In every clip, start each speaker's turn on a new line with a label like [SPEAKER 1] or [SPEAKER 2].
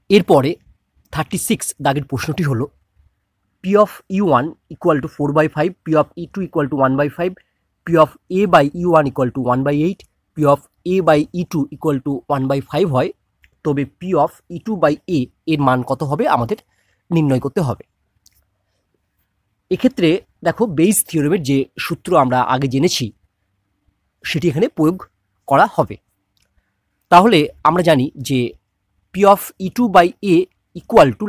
[SPEAKER 1] এরপরে 36 দাগের প্রশ্নটি হলো P of U one equal to 4/5, P of E two equal to 1/5, P of A by U one equal to 1/8, P of A by E two equal to 1/5 হয়, তবে P of E two by A এর মান কত হবে আমাদের নির্ণয় করতে হবে। এক্ষেত্রে দেখো বেইস থিওরেমের যে সূত্র আমরা আগে জেনেছি সেটি এখানে প্রয়োগ করা হবে। তাহলে আমরা জানি যে P of E two by A equal to,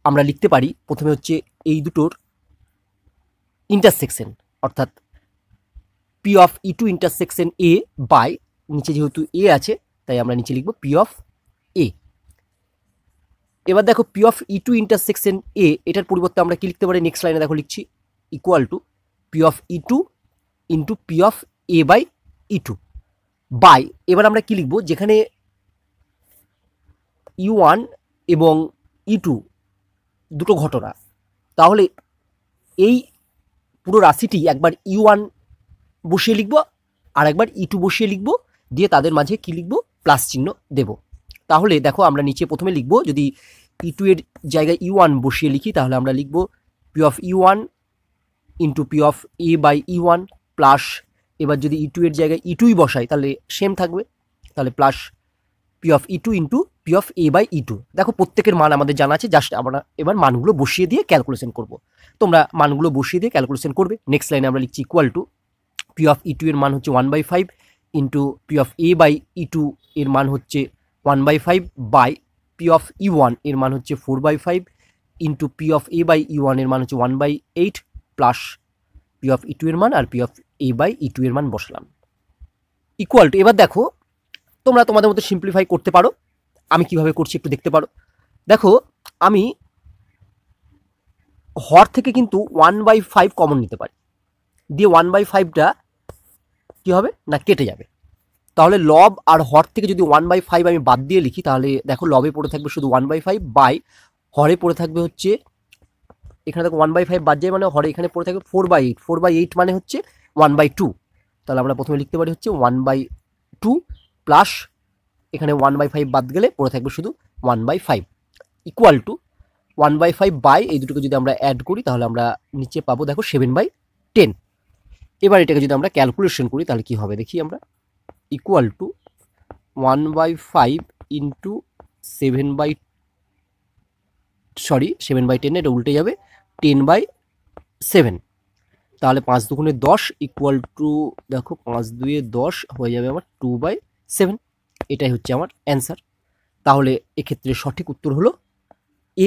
[SPEAKER 1] আমরা লিখতে পারি প্রথমে হচ্ছে এই দুটোর ইন্টারসেকশন, অর্থাৎ P of E two intersection A by, নিচে যেহেতু এ আছে তাই আমরা নিচে লিখব পি অফ এ। এবার দেখো P of E two intersection A, এটার পরিবর্তে আমরা কি লিখতে পারি, নেক্সট লাইনে দেখো লিখছি equal to P of E two into P of A by E two by, এবার আমরা কি লিখব, যেখানে ইউ ওয়ান এবং ই টু দুটো ঘটনা, তাহলে এই পুরো রাশিটি একবার ইউ ওয়ান বসিয়ে লিখব আর একবার ই টু বসিয়ে লিখব, দিয়ে তাদের মাঝে কি লিখব, প্লাস চিহ্ন দেব। তাহলে দেখো আমরা নিচে প্রথমে লিখব, যদি ই টু এর জায়গায় ইউ ওয়ান বসিয়ে লিখি তাহলে আমরা লিখব P of U one into P of A by E one plus, এবার যদি ই টু এর জায়গায় ই টুই বসাই তাহলে সেম থাকবে, তাহলে plus P of E two into P of A by E two. দেখো প্রত্যেকের মান আমাদের জানা আছে, জাস্ট আমরা এবার মানগুলো বসিয়ে দিয়ে ক্যালকুলেশন করব। তোমরা মানগুলো বসিয়ে দিয়ে ক্যালকুলেশন করবে। নেক্সট লাইনে আমরা লিখছি equal to P of E two এর মান হচ্ছে 1/5 into P of A by E two এর মান হচ্ছে 1/5 by P of E one এর মান হচ্ছে 4/5 into P of A by E one এর মান হচ্ছে 1/8 plus P of E two এর মান আর P of A by E two এর মান বসলাম ইকুয়াল টু। এবার দেখো তোমরা তোমাদের মতো সিম্পলিফাই করতে পারো, আমি কিভাবে করছি একটু দেখতে পারো। দেখো আমি হর থেকে কিন্তু 1/5 কমন নিতে পারি, দিয়ে 1/5টা কী হবে না কেটে যাবে, তাহলে লব আর হর থেকে যদি 1/5 আমি বাদ দিয়ে লিখি তাহলে দেখো লবে পড়ে থাকবে শুধু 1/5 বাই হরে পড়ে থাকবে হচ্ছে, এখানে দেখো 1/5 বাদ যায় মানে হরে এখানে পড়ে থাকবে 4/8, 4/8 মানে হচ্ছে 1/2, তাহলে আমরা প্রথমে লিখতে পারি হচ্ছে 1/2 প্লাস এখানে 1/5 বাদ গেলে পড়ে থাকবে শুধু 1/5 ইকুয়াল টু 1/5 বাই এই দুটোকে যদি আমরা অ্যাড করি তাহলে আমরা নিচে পাবো দেখো 7/10। এবার এটাকে যদি আমরা ক্যালকুলেশন করি তাহলে কি হবে দেখি আমরা, ইকুয়াল টু 1/5 ইন্টু 7/10, এটা উল্টে যাবে 10/7, তাহলে 5 দুগুণে 10 ইকুয়াল টু দেখো 5 দুয়ে 10 হয়ে যাবে আমার 2/7, এটাই হচ্ছে আমার অ্যান্সার। তাহলে এক্ষেত্রে সঠিক উত্তর হলো এ।